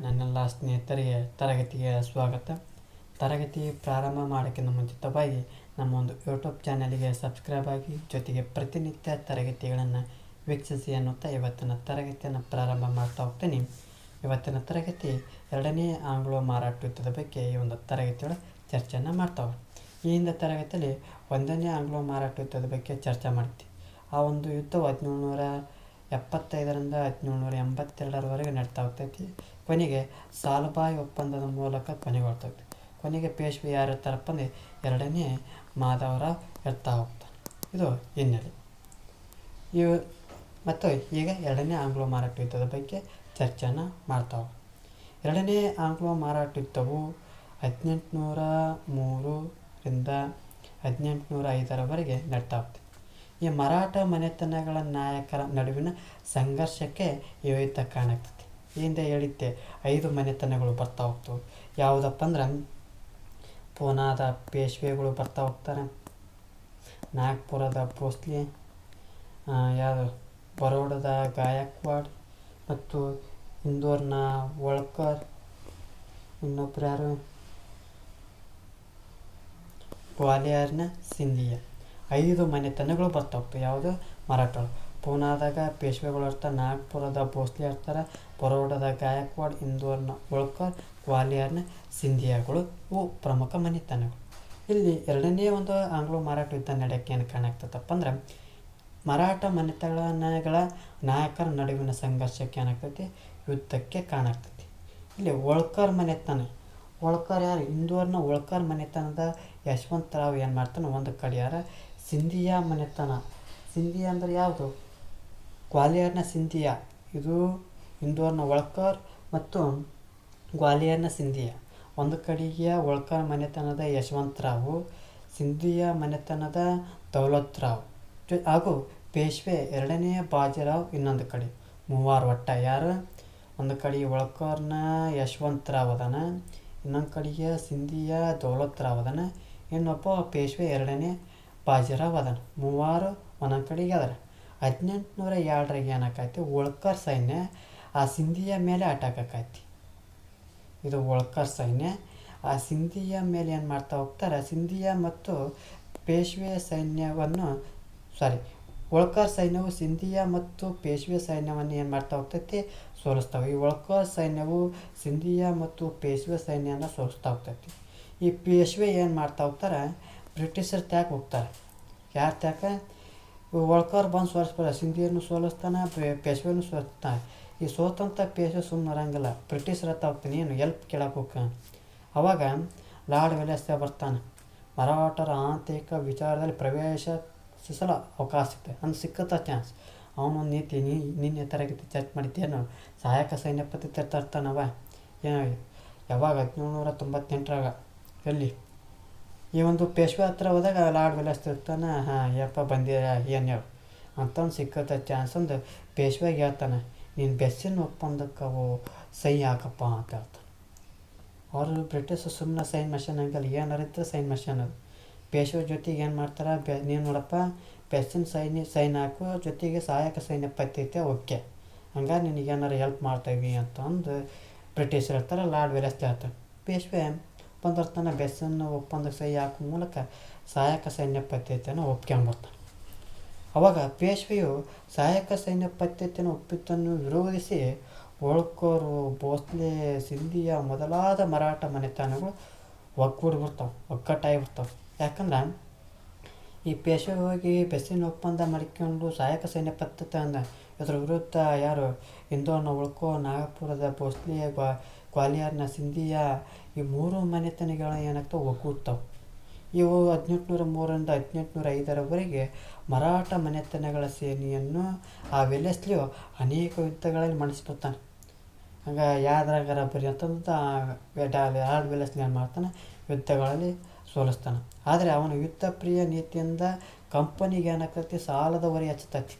ನನ್ನೆಲ್ಲ ಸ್ನೇಹಿತರಿಗೆ ತರಗತಿಗೆ ಸ್ವಾಗತ. ತರಗತಿ ಪ್ರಾರಂಭ ಮಾಡೋಕ್ಕಿಂತ ಮುಂಚಿತವಾಗಿ ನಮ್ಮ ಒಂದು ಯೂಟ್ಯೂಬ್ ಚಾನಲ್ಗೆ ಸಬ್ಸ್ಕ್ರೈಬ್ ಆಗಿ, ಜೊತೆಗೆ ಪ್ರತಿನಿತ್ಯ ತರಗತಿಗಳನ್ನು ವೀಕ್ಷಿಸಿ ಅನ್ನುತ್ತಾ ಇವತ್ತಿನ ತರಗತಿಯನ್ನು ಪ್ರಾರಂಭ ಮಾಡ್ತಾ ಹೋಗ್ತೀನಿ. ಇವತ್ತಿನ ತರಗತಿ 2ನೇ ಆಂಗ್ಲೋ ಮಾರಾಟ ಯುದ್ಧದ ಬಗ್ಗೆ ಈ ಒಂದು ತರಗತಿಯೊಳಗೆ ಚರ್ಚೆಯನ್ನು ಮಾಡ್ತಾವೆ. ಈ ಹಿಂದೆ ತರಗತಿಯಲ್ಲಿ 1ನೇ ಆಂಗ್ಲೋ ಮಾರಾಟ ಯುದ್ಧದ ಬಗ್ಗೆ ಚರ್ಚೆ ಮಾಡ್ತೀವಿ. ಆ ಒಂದು ಯುದ್ಧವು 1775ರಿಂದ 1782ರವರೆಗೆ ನಡೀತಾ ಹೋಗ್ತೈತಿ. ಕೊನೆಗೆ ಸಾಲ್ಬಾಯ್ ಒಪ್ಪಂದದ ಮೂಲಕ ಕೊನೆಗೊಳ್ತೈತಿ. ಕೊನೆಗೆ ಪೇಶ್ವೆ ಯಾರು ಇರ್ತಾರಪ್ಪ ಅಂದರೆ 2ನೇ ಮಾಧವರಾವ್ ಇರ್ತಾ ಹೋಗ್ತಾನೆ. ಇದು ಹಿನ್ನೆಲೆ. ಮತ್ತು ಈಗ 2ನೇ ಆಂಗ್ಲೋ ಮಾರಾಟ ಯುದ್ಧದ ಬಗ್ಗೆ ಚರ್ಚೆಯನ್ನು ಮಾಡ್ತಾವೆ. 2ನೇ ಆಂಗ್ಲೋ ಮಾರಾಟ ಯುದ್ಧವು 1803ರಿಂದ 1805ರವರೆಗೆ ನಡೀತಾ ಹೋಗ್ತದೆ. ಈ ಮರಾಠ ಮನೆತನಗಳ ನಾಯಕರ ನಡುವಿನ ಸಂಘರ್ಷಕ್ಕೆ ಈ ಯುದ್ಧ ಕಾಣಾಗ್ತದೆ. ಈ ಹಿಂದೆ ಹೇಳಿದ್ದೆ 5 ಮನೆತನಗಳು ಬರ್ತಾ ಹೋಗ್ತವೆ. ಯಾವುದಪ್ಪ ಅಂದ್ರೆ ಪೂನಾದ ಪೇಶ್ವೆಗಳು ಬರ್ತಾ ಹೋಗ್ತಾರೆ, ನಾಗ್ಪುರದ ಭೋಸ್ಲೆ, ಯಾವುದು ಬರೋಡದ ಗಾಯಕ್ವಾಡ್ ಮತ್ತು ಇಂದೋರ್ನ ಹೋಳ್ಕರ್, ಇನ್ನೊಬ್ರು ಯಾರು ಗ್ವಾಲಿಯರ್ನ ಸಿಂಧಿಯಾ. 5 ಮನೆತನಗಳು ಬರ್ತಾ ಹೋಗ್ತವೆ. ಯಾವುದು ಮರಾಠಗಳು. ಪೂನಾದಾಗ ಪೇಶ್ವೆಗಳು ಇರ್ತಾರೆ, ನಾಗ್ಪುರದ ಭೋಸ್ಲೆ ಇರ್ತಾರೆ, ಬರೋಡದ ಗಾಯಕ್ವಾಡ್, ಇಂದೋರ್ನ ಹೋಳ್ಕರ್, ಗ್ವಾಲಿಯರ್ನ ಸಿಂಧಿಯಾಗಳು ಇವು ಪ್ರಮುಖ ಮನೆತನಗಳು. ಇಲ್ಲಿ 2ನೇ ಒಂದು ಆಂಗ್ಲೋ ಮಾರಾಟ ಯುದ್ಧ ನಡೆಯೋಕ್ಕೆ ಏನು ಕಾಣಾಗ್ತದಪ್ಪ ಅಂದ್ರೆ ಮರಾಠ ಮನೆತನಗಳ ನಾಯಕರ ನಡುವಿನ ಸಂಘರ್ಷಕ್ಕೆ ಏನಾಗ್ತೈತಿ, ಯುದ್ಧಕ್ಕೆ ಕಾಣಾಗ್ತೈತಿ. ಇಲ್ಲಿ ಹೋಳ್ಕರ್ ಮನೆತನ, ಹೋಳ್ಕರ್ ಯಾರು, ಇಂದೋರ್ನ ಹೋಳ್ಕರ್ ಮನೆತನದ ಯಶವಂತರಾವ್ ಏನು ಮಾಡ್ತಾನೆ ಒಂದು ಕಡೆ ಯಾರ. ಸಿಂಧಿಯಾ ಮನೆತನ, ಸಿಂಧಿಯಾ ಅಂದ್ರೆ ಯಾವುದು, ಗ್ವಾಲಿಯರ್ನ ಸಿಂಧಿಯಾ. ಇದು ಇಂದೋರ್ನ ಹೋಳ್ಕರ್ ಮತ್ತು ಗ್ವಾಲಿಯರ್ನ ಸಿಂಧಿಯಾ. ಒಂದು ಕಡೆಗೆ ಹೋಳ್ಕರ್ ಮನೆತನದ ಯಶವಂತರಾವು, ಸಿಂಧಿಯಾ ಮನೆತನದ ದೌಲತ್ರಾವ್ ಹಾಗೂ ಪೇಶ್ವೆ 2ನೇ ಬಾಜಿರಾವ್ ಇನ್ನೊಂದು ಕಡೆ. 3 ಒಟ್ಟ ಯಾರು, ಒಂದು ಕಡೆ ಹೋಳ್ಕರ್ನ ಯಶವಂತರಾವ್ ಅದಾನ, ಇನ್ನೊಂದು ಕಡೆಗೆ ಸಿಂಧಿಯಾ ದೌಲತ್ರಾವ್ ಅದಾನ, ಇನ್ನೊಬ್ಬ ಪೇಶ್ವೆ 2ನೇ ಬಾಜಿರಾವ್ ಅದಾನ. 3 ಒಂದೊಂದು ಕಡೆಗೆ ಅದಾರ. 1802 ಏನಾಕೈತಿ, ಹೋಳ್ಕರ್ ಸೈನ್ಯ ಆ ಸಿಂಧಿಯಾ ಮೇಲೆ ಅಟ್ಯಾಕ್ ಆಕೈತಿ. ಇದು ಹೋಳ್ಕರ್ ಸೈನ್ಯ ಆ ಸಿಂಧಿಯಾ ಮೇಲೆ ಏನು ಮಾಡ್ತಾ ಹೋಗ್ತಾರೆ, ಸಿಂಧಿಯಾ ಮತ್ತು ಪೇಶ್ವೆ ಸೈನ್ಯವನ್ನು ಹೋಳ್ಕರ್ ಸೈನ್ಯವು ಸಿಂಧಿಯಾ ಮತ್ತು ಪೇಶ್ವೆ ಸೈನ್ಯವನ್ನು ಏನು ಮಾಡ್ತಾ ಹೋಗ್ತೈತಿ, ಸೋಲಿಸ್ತಾವೆ. ಈ ಹೋಳ್ಕರ್ ಸೈನ್ಯವು ಸಿಂಧಿಯಾ ಮತ್ತು ಪೇಶ್ವೆ ಸೈನ್ಯನ ಸೋಲಿಸ್ತಾ ಹೋಗ್ತೈತಿ. ಈ ಪೇಶ್ವೆ ಏನು ಮಾಡ್ತಾ ಹೋಗ್ತಾರೆ, ಬ್ರಿಟಿಷರು ತ್ಯಾಗ ಹೋಗ್ತಾರೆ. ಯಾರು ತ್ಯಾಕ, ಹೋಳ್ಕರ್ ಬಂದು ಸೋಲಿಸ್ತಾರೆ, ಸಿಂಧಿಯನ್ನು ಸೋಲಿಸ್ತಾನೆ, ಪೇಶ್ವೆನೂ ಸೋಲಿಸ್ತಾನೆ. ಈ ಸೋತಂಥ ಪೇಶ್ವೆ ಸುಮ್ಮನೆ ಇರಂಗಿಲ್ಲ, ಬ್ರಿಟಿಷರ ಹತ್ತ ಹೋಗ್ತಾನೆ, ಏನು ಎಲ್ಪ್ ಕೇಳಕ್ಕೆ ಹೋಗ್ತಾನೆ. ಅವಾಗ ಲಾರ್ಡ್ ವೆಲ್ಲೆಸ್ಲೆ ಬರ್ತಾನೆ. ಮರಾಠರ ಆಂತರಿಕ ವಿಚಾರದಲ್ಲಿ ಪ್ರವೇಶಿಸಲು ಅವಕಾಶ ಸಿಗ್ತದೆ, ಅಂದ್ರೆ ಸಿಕ್ಕತ್ತ ಚಾನ್ಸ್. ಅವನೊಂದು ನೀತಿ ನಿನ್ನೆ ತರಗತಿ ಚರ್ಚೆ ಮಾಡಿದ್ದೇನು, ಸಹಾಯಕ ಸೈನ್ಯ ಪದ್ಧತಿ ತರ್ತಾನವ. ಯಾವಾಗ 1798ರಾಗ ಎಲ್ಲಿ ಈ ಒಂದು ಪೇಶ್ವೆ ಹತ್ರ ಹೋದಾಗ ಲಾರ್ಡ್ ವೆಲ್ಲೆಸ್ಲೆ ಇರ್ತಾನೆ. ಯಪ್ಪ ಬಂದಿರ ಏನು ಹೇಳು ಅಂತಂದು ಸಿಕ್ಕತ್ತ ಚಾನ್ಸ್ ಒಂದು ಪೇಶ್ವೆಗೆ ಹೇಳ್ತಾನೆ, ನೀನು ಬೆಸ್ಸಿನ ಒಪ್ಪಂದಕ್ಕೆ ಸಹಿ ಹಾಕಪ್ಪ ಅಂತ ಹೇಳ್ತಾನೆ. ಅವರು ಬ್ರಿಟಿಷ್ ಸುಮ್ಮನೆ ಸೈನ್ ಮಷನ್ ಹಂಗಲ್ಲ, ಏನಾರಿದ್ರೆ ಸೈನ್ ಮಷನ್ ಅದು. ಪೇಶ್ವೆ ಜೊತೆಗೆ ಏನು ಮಾಡ್ತಾರೆ, ನೀನು ನೋಡಪ್ಪ ಬೆಸ್ಸಿನ ಸೈನ್ ಹಾಕು, ಜೊತೆಗೆ ಸಹಾಯಕ ಸೈನ್ಯ ಪದ್ಧತಿ ಓಕೆ, ಹಂಗಾರೆ ನಿನಗೆ ಏನಾರು ಹೆಲ್ಪ್ ಮಾಡ್ತಾಯಿವಿ ಅಂತಂದು ಬ್ರಿಟಿಷರು ಹೇಳ್ತಾರೆ. ಲಾರ್ಡ್ ವೆಲ್ಲೆಸ್ಲೆ ಹೇಳ್ತಾರೆ. ಪೇಶ್ವೆ ಬಂದಿರ್ತಾನೆ, ಬೆಸ್ಸಿನ ಒಪ್ಪಂದಕ್ಕೆ ಸಹಿ ಹಾಕೋ ಮೂಲಕ ಸಹಾಯಕ ಸೈನ್ಯ ಪದ್ಧತಿಯನ್ನು ಒಪ್ಕೊಂಡ್ಬರ್ತಾನೆ. ಅವಾಗ ಪೇಶ್ವೆಯು ಸಹಾಯಕ ಸೈನ್ಯ ಪದ್ಧತಿಯನ್ನು ಒಪ್ಪಿದ್ದನ್ನು ವಿರೋಧಿಸಿ ಹೋಳ್ಕರು, ಭೋಸ್ಲೆ, ಸಿಂಧಿಯಾ ಮೊದಲಾದ ಮರಾಠ ಮನೆತನಗಳು ಒಗ್ಗಟ್ಟಾಗಿಬಿಡ್ತಾವೆ. ಯಾಕಂದ್ರೆ ಈ ಪೇಶ್ವೆ ಹೋಗಿ ಬೆಸ್ಸಿನ ಒಪ್ಪಂದ ಮಾಡಿಕೊಂಡು ಸಹಾಯಕ ಸೈನ್ಯ ಪದ್ಧತಿ ಅಂದ ಇದ್ರ ವಿರುದ್ಧ ಯಾರು, ಇಂದೋರ್ನ ಹೋಳ್ಕರ್, ನಾಗಪುರದ ಭೋಸ್ಲೆ, ಗ್ವಾಲಿಯರ್ನ ಸಿಂಧಿಯಾ ಈ 3 ಮನೆತನಗಳು ಏನಾಗ್ತಾವೆ, ಒಗ್ಗೂಡ್ತಾವೆ. ಇವು 1803ರಿಂದ 1805ರವರೆಗೆ ಮರಾಠ ಮನೆತನಗಳ ಸೇನೆಯನ್ನು ಆ ವೆಲ್ಲೆಸ್ಲಿಯು ಅನೇಕ ಯುದ್ಧಗಳಲ್ಲಿ ಮಣಿಸ್ಬಿಡ್ತಾನೆ. ಹಂಗೆ ಯಾವ್ದ್ರಾಗಾರ ಬರಿ ಅಂತಂದು ಲಾರ್ಡ್ ವೆಲ್ಲೆಸ್ಲೆ ಏನು ಮಾಡ್ತಾನೆ, ಯುದ್ಧಗಳಲ್ಲಿ ಸೋಲಿಸ್ತಾನೆ. ಆದರೆ ಅವನ ಯುದ್ಧ ಪ್ರಿಯ ನೀತಿಯಿಂದ ಕಂಪನಿಗೆ ಏನಾಗ್ತೈತಿ, ಸಾಲದ ಹೊರೆ ಹಚ್ಚತೈತಿ.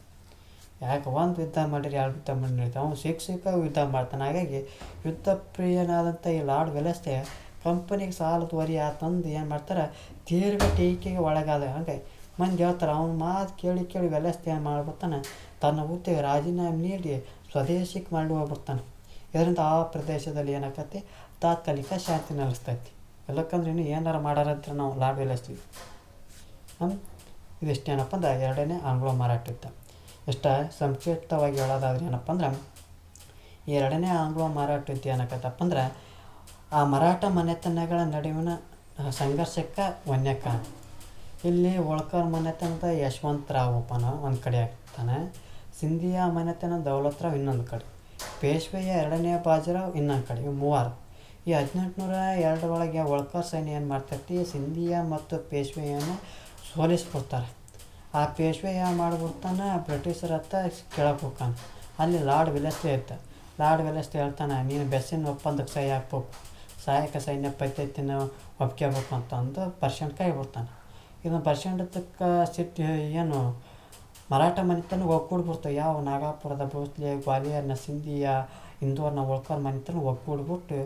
ಯಾಕೆ ಒಂದು ಯುದ್ಧ ಮಾಡಿರಿ 2 ಯುದ್ಧ ಮಾಡಿ ನಡೀತಾವೆ, ಅವನು ಸಿಕ್ಕ ಯುದ್ಧ ಮಾಡ್ತಾನೆ. ಹಾಗಾಗಿ ಯುದ್ಧ ಪ್ರಿಯನಾದಂಥ ಈ ಲಾರ್ಡ್ ವೆಲ್ಲೆಸ್ಲೆ ಕಂಪನಿಗೆ ಸಾಲದ ಹೊರೆ ಆತಂದು ಏನು ಮಾಡ್ತಾರೆ, ದೀರ್ಘ ಟೀಕೆಗೆ ಒಳಗಾದ. ಹಂಗೆ ಮಂದಿ ಹೇಳ್ತಾರೆ, ಅವನ ಮಾತು ಕೇಳಿ ವೆಲ್ಲೆಸ್ಲೆ ಏನು ಮಾಡ್ಬಿಡ್ತಾನೆ, ತನ್ನ ಹುದ್ದೆಗೆ ರಾಜೀನಾಮೆ ನೀಡಿ ಸ್ವದೇಶಕ್ಕೆ ಮಾಡಿ ಹೋಗ್ಬಿಡ್ತಾನೆ. ಇದರಿಂದ ಆ ಪ್ರದೇಶದಲ್ಲಿ ಏನಾಕತಿ ತಾತ್ಕಾಲಿಕ ಶಾಂತಿ ನೆಲೆಸ್ತೈತಿ. ಎಲ್ಲಕ್ಕಂದ್ರೆ ಇನ್ನು ಏನಾರು ಮಾಡಾರಂದ್ರೆ ನಾವು ಲಾರ್ಡ್ ವೆಲ್ಲೆಸ್ಲಿ ಇದಿಷ್ಟೇನಪ್ಪ ಅಂದ್ರೆ ಎರಡನೇ ಆಂಗ್ಲೋ ಮರಾಠ ಯುದ್ಧ. ಇಷ್ಟ ಸಂಕ್ಷಿಪ್ತವಾಗಿ ಹೇಳೋದಾದ್ರೆ ಏನಪ್ಪ ಅಂದ್ರೆ ಈ ಎರಡನೇ ಆಂಗ್ಲೋ ಮರಾಠ ಯುದ್ಧ ಏನಾಕತ್ತಪ್ಪ ಅಂದ್ರೆ ಆ ಮರಾಠ ಮನೆತನಗಳ ನಡುವಿನ ಸಂಘರ್ಷಕ್ಕೆ ವನ್ಯ ಕಾರಣ. ಇಲ್ಲಿ ಹೋಳ್ಕರ್ ಮನೆತನದ ಯಶವಂತರಾವ್ ಒಬ್ಬನ ಒಂದು ಕಡೆ ಆಗ್ತಾನೆ, ಸಿಂಧಿಯಾ ಮನೆತನ ದೌಲತ್ರಾವ್ ಇನ್ನೊಂದು ಕಡೆ, ಪೇಶ್ವೆಯ ಎರಡನೇ ಬಾಜಿರಾವ್ ಇನ್ನೊಂದು ಕಡೆ. ಇವು ಮೂವರು. ಈ 1802 ಒಳಗೆ ಹೋಳ್ಕರ್ ಸೈನ್ಯ ಏನು ಮಾಡ್ತೈತಿ, ಸಿಂಧಿಯಾ ಮತ್ತು ಪೇಶ್ವೆಯನ್ನು ಸೋಲಿಸ್ಬಿಡ್ತಾರೆ. ಆ ಪೇಶ್ವೆ ಮಾಡ್ಬಿಡ್ತಾನೆ, ಬ್ರಿಟಿಷರ ಹತ್ರ ಕೇಳಕ್ಕೆ ಹೋಗ್ತಾನೆ. ಅಲ್ಲಿ ಲಾರ್ಡ್ ವೆಲ್ಲೆಸ್ಲಿ ಇರ್ತ. ಲಾರ್ಡ್ ವೆಲ್ಲೆಸ್ಲಿ ಹೇಳ್ತಾನೆ, ನೀನು ಬೆಸ್ಸಿನ ಒಪ್ಪಂದಕ್ಕೆ ಸಹಿ ಹಾಕ್ಬೇಕು, ಸಹಾಯಕ ಸೈನ್ಯ ಪದ್ಧತಿನ ಒಪ್ಕೋಬೇಕು ಅಂತಂದು ಪರ್ಷಂಟ್ ಕೈ ಬಿಡ್ತಾನೆ. ಇದನ್ನು ಪರ್ಷಂಡದಕ್ಕೆ ಸಿಟ್ಟು ಏನು ಮರಾಠ ಮನೆತನ ಒಗ್ಗೂಡ್ಬಿಡ್ತಾವೆ. ಯಾವ ನಾಗಪುರದ ಭೋಸ್ಲೆ, ಗ್ವಾಲಿಯರ್ನ ಸಿಂಧಿಯಾ, ಇಂದೋರ್ನ ಹೋಳ್ಕರ್ ಮನೆತನ ಒಗ್ಗೂಡ್ಬಿಟ್ಟು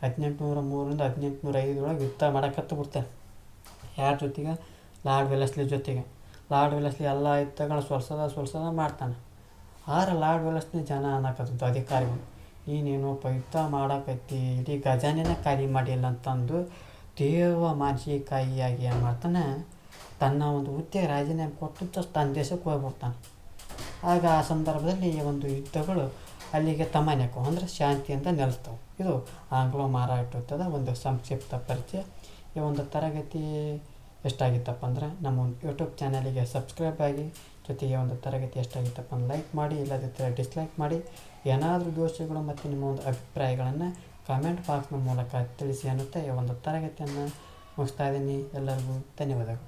1803 1805 ಯುದ್ಧ ಮಾಡಕತ್ತು ಬಿಡ್ತಾರೆ. ಯಾರ ಜೊತೆಗೆ? ಲಾರ್ಡ್ ವೆಲ್ಲೆಸ್ಲಿ ಜೊತೆಗೆ. ಲಾರ್ಡ್ ವೆಲ್ಲೆಸ್ಲಿ ಎಲ್ಲ ಯುದ್ಧಗಳನ್ನ ಸೋಲ್ಸೋದ ಮಾಡ್ತಾನೆ. ಆದ್ರೆ ಲಾರ್ಡ್ ವೆಲ್ಲೆಸ್ಲಿ ಜನ ಅನ್ನಕತ್ತಿದ್ದು ಅಧಿಕಾರಿಗಳು, ನೀನೇನು ಯುದ್ಧ ಮಾಡಕತ್ತಿ, ಇಡೀ ಖಜಾನೆನ ಖಾಲಿ ಮಾಡಿಲ್ಲ ಅಂತಂದು ತೀವ್ರ ಮಾನಸಿಕವಾಗಿ ಏನು ಮಾಡ್ತಾನೆ, ತನ್ನ ಒಂದು ಹುದ್ದೆಗೆ ರಾಜೀನಾಮೆ ಕೊಟ್ಟು ತನ್ನ ದೇಶಕ್ಕೆ ಹೋಗ್ಬಿಡ್ತಾನೆ. ಆಗ ಆ ಸಂದರ್ಭದಲ್ಲಿ ಈ ಒಂದು ಯುದ್ಧಗಳು ಅಲ್ಲಿಗೆ ತಮಾನ್ಯಕ್ಕೂ ಅಂದರೆ ಶಾಂತಿಯಿಂದ ನೆಲೆಸ್ತವೆ. ಇದು ಆಂಗ್ಲೋ ಮರಾಠ ಯುದ್ಧದ ಒಂದು ಸಂಕ್ಷಿಪ್ತ ಪರಿಚಯ. ಈ ಒಂದು ತರಗತಿ ಎಷ್ಟಾಗಿತ್ತಪ್ಪ ಅಂದ್ರೆ ನಮ್ಮ ಒಂದು ಯೂಟ್ಯೂಬ್ ಚಾನಲಿಗೆ ಸಬ್ಸ್ಕ್ರೈಬ್ ಆಗಿ, ಜೊತೆಗೆ ಒಂದು ತರಗತಿ ಎಷ್ಟಾಗಿತ್ತಪ್ಪ ಅಂದ್ರೆ ಲೈಕ್ ಮಾಡಿ, ಇಲ್ಲದಿದ್ದರೆ ಡಿಸ್ಲೈಕ್ ಮಾಡಿ. ಏನಾದರೂ ದೋಷಗಳು ಮತ್ತು ನಿಮ್ಮ ಒಂದು ಅಭಿಪ್ರಾಯಗಳನ್ನು ಕಾಮೆಂಟ್ ಬಾಕ್ಸ್ನ ಮೂಲಕ ತಿಳಿಸಿ ಅನ್ನುತ್ತಾ ಈ ಒಂದು ತರಗತಿಯನ್ನು ಮುಗಿಸ್ತಾ ಇದ್ದೀನಿ. ಎಲ್ಲರಿಗೂ ಧನ್ಯವಾದಗಳು.